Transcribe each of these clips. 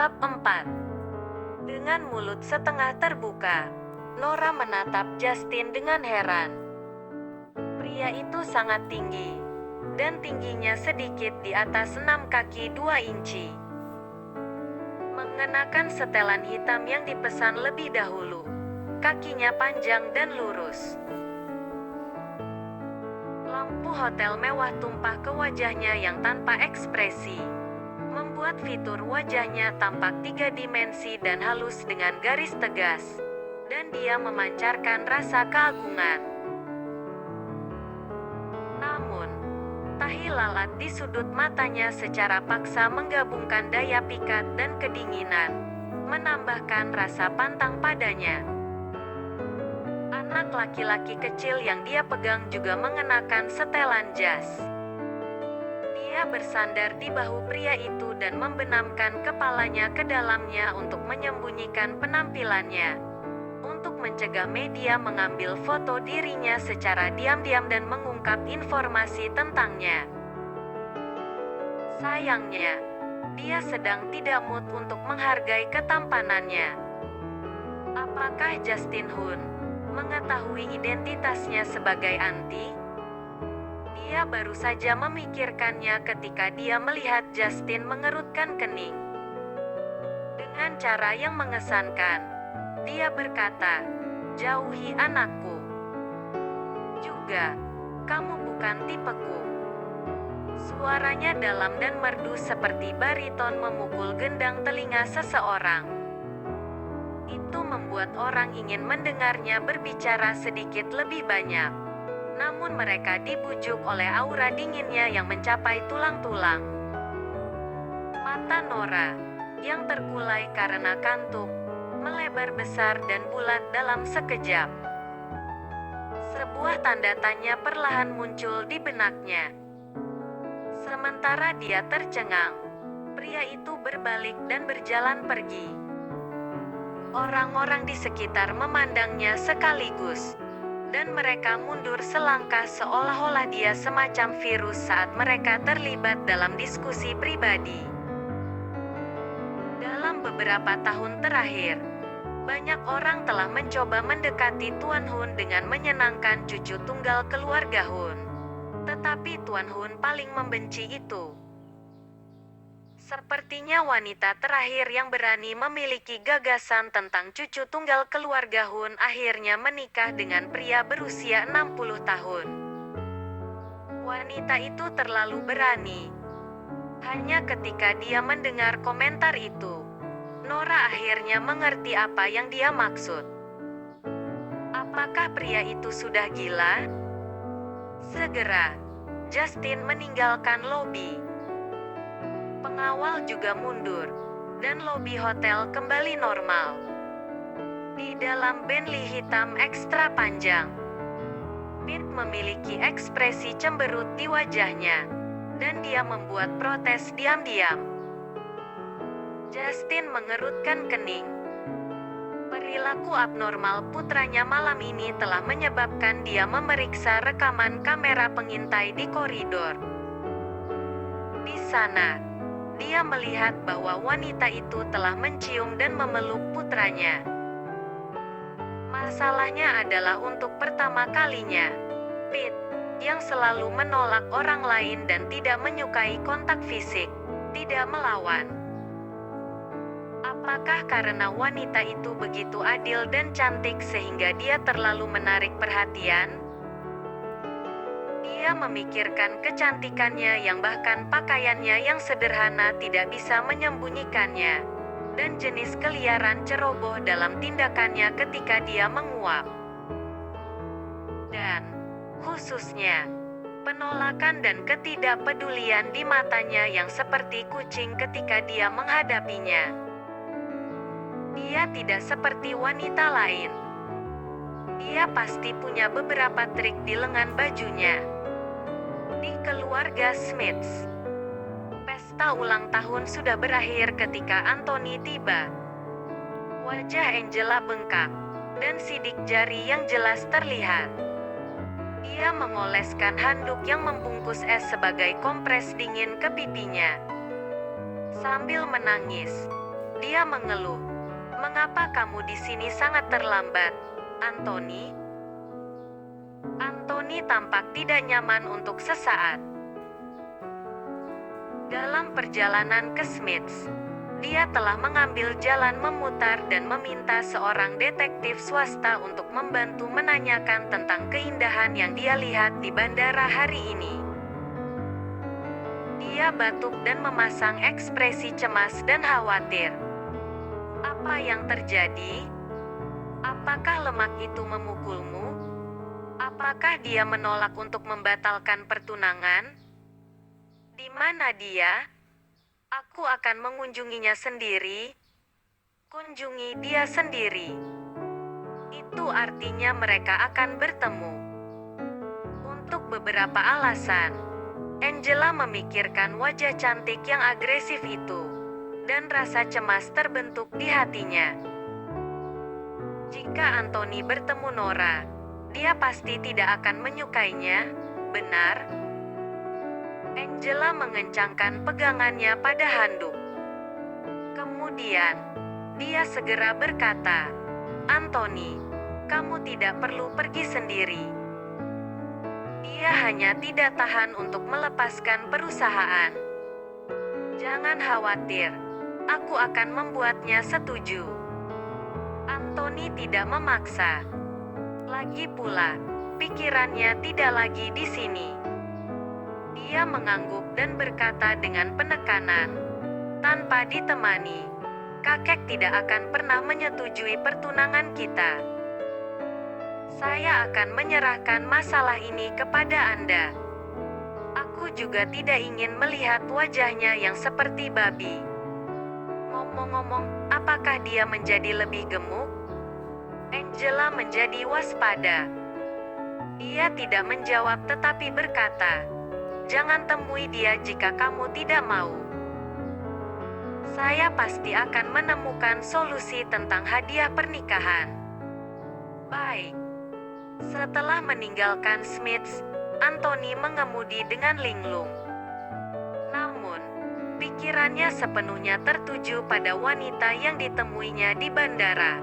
Bab 4. Dengan mulut setengah terbuka, Nora menatap Justin dengan heran. Pria itu sangat tinggi, dan tingginya sedikit di atas 6 kaki 2 inci. Mengenakan setelan hitam yang dipesan lebih dahulu, kakinya panjang dan lurus. Lampu hotel mewah tumpah ke wajahnya yang tanpa ekspresi, membuat fitur wajahnya tampak 3 dimensi dan halus dengan garis tegas, dan dia memancarkan rasa keagungan. Namun, tahi lalat di sudut matanya secara paksa menggabungkan daya pikat dan kedinginan, menambahkan rasa pantang padanya. Anak laki-laki kecil yang dia pegang juga mengenakan setelan jas. Dia bersandar di bahu pria itu dan membenamkan kepalanya ke dalamnya untuk menyembunyikan penampilannya, untuk mencegah media mengambil foto dirinya secara diam-diam dan mengungkap informasi tentangnya. Sayangnya, dia sedang tidak mood untuk menghargai ketampanannya. Apakah Justin Hun mengetahui identitasnya sebagai Anti? Dia baru saja memikirkannya ketika dia melihat Justin mengerutkan kening. Dengan cara yang mengesankan, dia berkata, "Jauhi anakku. Juga, kamu bukan tipeku." Suaranya dalam dan merdu seperti bariton memukul gendang telinga seseorang. Itu membuat orang ingin mendengarnya berbicara sedikit lebih banyak. Namun mereka dibujuk oleh aura dinginnya yang mencapai tulang-tulang. Mata Nora, yang terkulai karena kantuk, melebar besar dan bulat dalam sekejap. Sebuah tanda tanya perlahan muncul di benaknya. Sementara dia tercengang, pria itu berbalik dan berjalan pergi. Orang-orang di sekitar memandangnya sekaligus, dan mereka mundur selangkah seolah-olah dia semacam virus saat mereka terlibat dalam diskusi pribadi. Dalam beberapa tahun terakhir, banyak orang telah mencoba mendekati Tuan Hun dengan menyenangkan cucu tunggal keluarga Hun. Tetapi Tuan Hun paling membenci itu. Sepertinya wanita terakhir yang berani memiliki gagasan tentang cucu tunggal keluarga Hun akhirnya menikah dengan pria berusia 60 tahun. Wanita itu terlalu berani. Hanya ketika dia mendengar komentar itu, Nora akhirnya mengerti apa yang dia maksud. Apakah pria itu sudah gila? Segera, Justin meninggalkan lobi. Pengawal juga mundur, dan lobi hotel kembali normal. Di dalam Bentley hitam ekstra panjang, Pete memiliki ekspresi cemberut di wajahnya, dan dia membuat protes diam-diam. Justin mengerutkan kening. Perilaku abnormal putranya malam ini telah menyebabkan dia memeriksa rekaman kamera pengintai di koridor. Di sana, dia melihat bahwa wanita itu telah mencium dan memeluk putranya. Masalahnya adalah untuk pertama kalinya, Pete, yang selalu menolak orang lain dan tidak menyukai kontak fisik, tidak melawan. Apakah karena wanita itu begitu adil dan cantik sehingga dia terlalu menarik perhatian? Dia memikirkan kecantikannya yang bahkan pakaiannya yang sederhana tidak bisa menyembunyikannya, dan jenis keliaran ceroboh dalam tindakannya ketika dia menguap. Dan, khususnya, penolakan dan ketidakpedulian di matanya yang seperti kucing ketika dia menghadapinya. Dia tidak seperti wanita lain. Dia pasti punya beberapa trik di lengan bajunya. Di keluarga Smiths, pesta ulang tahun sudah berakhir ketika Anthony tiba. Wajah Angela bengkak, dan sidik jari yang jelas terlihat. Dia mengoleskan handuk yang membungkus es sebagai kompres dingin ke pipinya. Sambil menangis, Dia mengeluh. "Mengapa kamu di sini sangat terlambat, Anthony?" Anthony tampak tidak nyaman untuk sesaat. Dalam perjalanan ke Smiths, dia telah mengambil jalan memutar dan meminta seorang detektif swasta untuk membantu menanyakan tentang keindahan yang dia lihat di bandara hari ini. Dia batuk dan memasang ekspresi cemas dan khawatir. "Apa yang terjadi? Apakah lemak itu memukulmu? Apakah dia menolak untuk membatalkan pertunangan? Di mana dia? Aku akan mengunjunginya sendiri." Kunjungi dia sendiri. Itu artinya mereka akan bertemu. Untuk beberapa alasan, Angela memikirkan wajah cantik yang agresif itu, dan rasa cemas terbentuk di hatinya. Jika Anthony bertemu Nora, dia pasti tidak akan menyukainya, benar? Angela mengencangkan pegangannya pada handuk. Kemudian, dia segera berkata, "Anthony, kamu tidak perlu pergi sendiri." Dia hanya tidak tahan untuk melepaskan perusahaan. "Jangan khawatir, aku akan membuatnya setuju." Anthony tidak memaksa. Lagi pula, pikirannya tidak lagi di sini. Dia mengangguk dan berkata dengan penekanan, "Tanpa ditemani, kakek tidak akan pernah menyetujui pertunangan kita. Saya akan menyerahkan masalah ini kepada Anda. Aku juga tidak ingin melihat wajahnya yang seperti babi." Ngomong-ngomong, apakah dia menjadi lebih gemuk? Angela menjadi waspada. Dia tidak menjawab tetapi berkata, "Jangan temui dia jika kamu tidak mau. Saya pasti akan menemukan solusi tentang hadiah pernikahan." Baik. Setelah meninggalkan Smiths, Anthony mengemudi dengan linglung. Namun, pikirannya sepenuhnya tertuju pada wanita yang ditemuinya di bandara.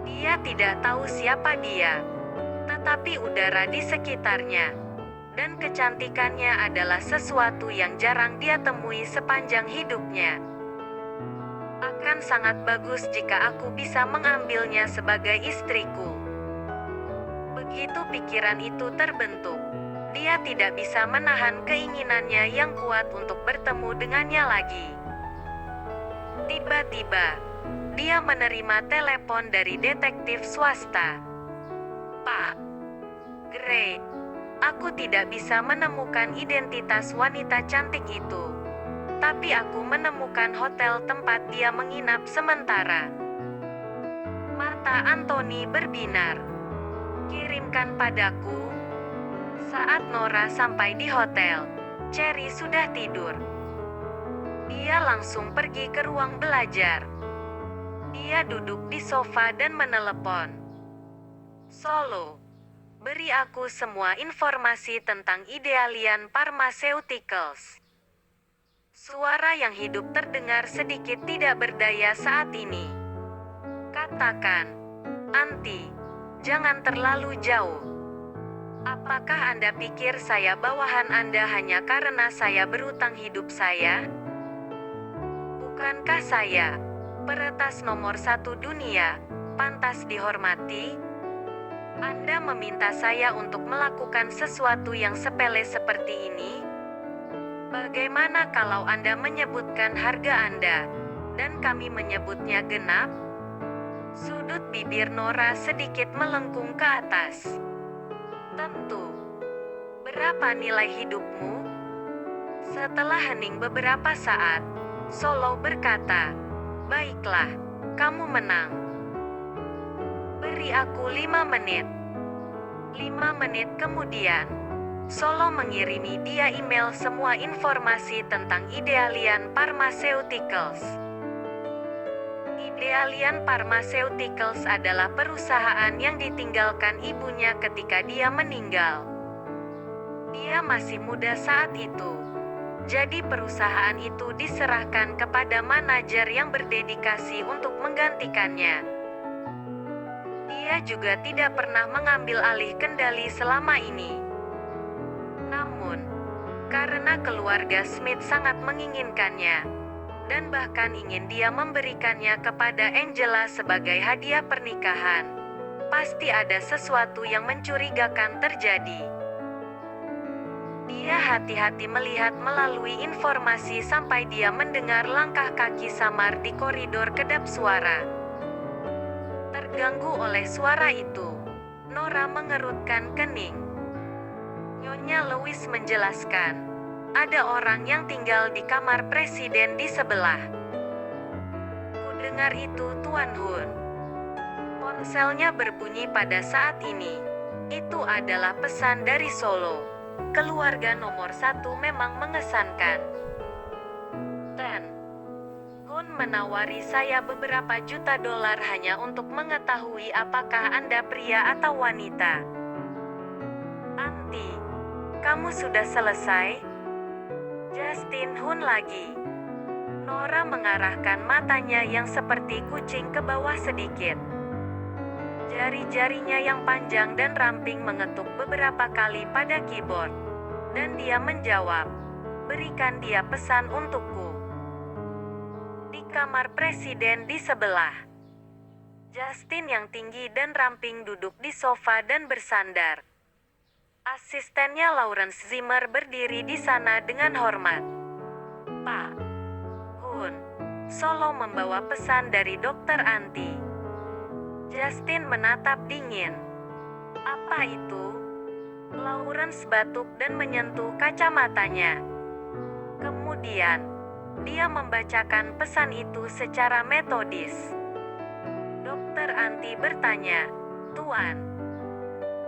Dia tidak tahu siapa dia, tetapi udara di sekitarnya dan kecantikannya adalah sesuatu yang jarang dia temui sepanjang hidupnya. "Akan sangat bagus jika aku bisa mengambilnya sebagai istriku." Begitu pikiran itu terbentuk, dia tidak bisa menahan keinginannya yang kuat untuk bertemu dengannya lagi. Tiba-tiba, dia menerima telepon dari detektif swasta. "Pak Gray, aku tidak bisa menemukan identitas wanita cantik itu. Tapi aku menemukan hotel tempat dia menginap sementara." Mata Anthony berbinar. "Kirimkan padaku." Saat Nora sampai di hotel, Cherry sudah tidur. Dia langsung pergi ke ruang belajar. Dia duduk di sofa dan menelepon. "Solo, beri aku semua informasi tentang Idealian Pharmaceuticals." Suara yang hidup terdengar sedikit tidak berdaya saat ini. "Katakan, Anti, jangan terlalu jauh. Apakah Anda pikir saya bawahan Anda hanya karena saya berutang hidup saya? Bukankah saya, peretas nomor 1 dunia, pantas dihormati? Anda meminta saya untuk melakukan sesuatu yang sepele seperti ini? Bagaimana kalau Anda menyebutkan harga Anda, dan kami menyebutnya genap?" Sudut bibir Nora sedikit melengkung ke atas. "Tentu. Berapa nilai hidupmu?" Setelah hening beberapa saat, Solo berkata, "Baiklah, kamu menang. Beri aku 5 menit." 5 menit kemudian, Solo mengirimi dia email semua informasi tentang Idealian Pharmaceuticals. Idealian Pharmaceuticals adalah perusahaan yang ditinggalkan ibunya ketika dia meninggal. Dia masih muda saat itu. Jadi perusahaan itu diserahkan kepada manajer yang berdedikasi untuk menggantikannya. Dia juga tidak pernah mengambil alih kendali selama ini. Namun, karena keluarga Smith sangat menginginkannya, dan bahkan ingin dia memberikannya kepada Angela sebagai hadiah pernikahan, pasti ada sesuatu yang mencurigakan terjadi. Dia hati-hati melihat melalui informasi sampai dia mendengar langkah kaki samar di koridor kedap suara. Terganggu oleh suara itu, Nora mengerutkan kening. Nyonya Lewis menjelaskan, ada orang yang tinggal di kamar presiden di sebelah. Kudengar itu, Tuan Hun. Ponselnya berbunyi pada saat ini. Itu adalah pesan dari Solo. Keluarga nomor 1 memang mengesankan. Dan Hun menawari saya beberapa juta dolar hanya untuk mengetahui apakah Anda pria atau wanita. Anti, kamu sudah selesai? Justin Hun lagi. Nora mengarahkan matanya yang seperti kucing ke bawah sedikit. Jari-jarinya yang panjang dan ramping mengetuk beberapa kali pada keyboard. Dan dia menjawab, berikan dia pesan untukku. Di kamar presiden di sebelah. Justin yang tinggi dan ramping duduk di sofa dan bersandar. Asistennya Lawrence Zimmer berdiri di sana dengan hormat. Pak Hun, Solo membawa pesan dari Dokter Anti. Justin menatap dingin. Apa itu? Lawrence batuk dan menyentuh kacamatanya. Kemudian, dia membacakan pesan itu secara metodis. Dokter Anti bertanya, Tuan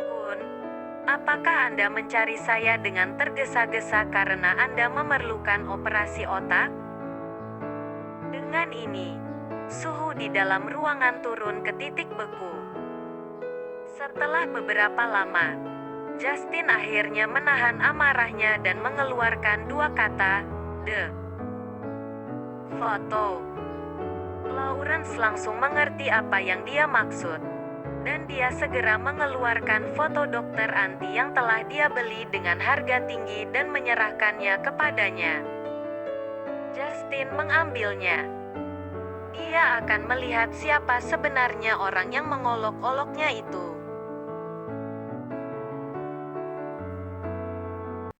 Hun, apakah Anda mencari saya dengan tergesa-gesa karena Anda memerlukan operasi otak? Dengan ini, suhu di dalam ruangan turun ke titik beku. Setelah beberapa lama, Justin akhirnya menahan amarahnya dan mengeluarkan 2 kata, "The foto." Lawrence langsung mengerti apa yang dia maksud, dan dia segera mengeluarkan foto Dokter Anti yang telah dia beli dengan harga tinggi dan menyerahkannya kepadanya. Justin mengambilnya. Dia akan melihat siapa sebenarnya orang yang mengolok-oloknya itu.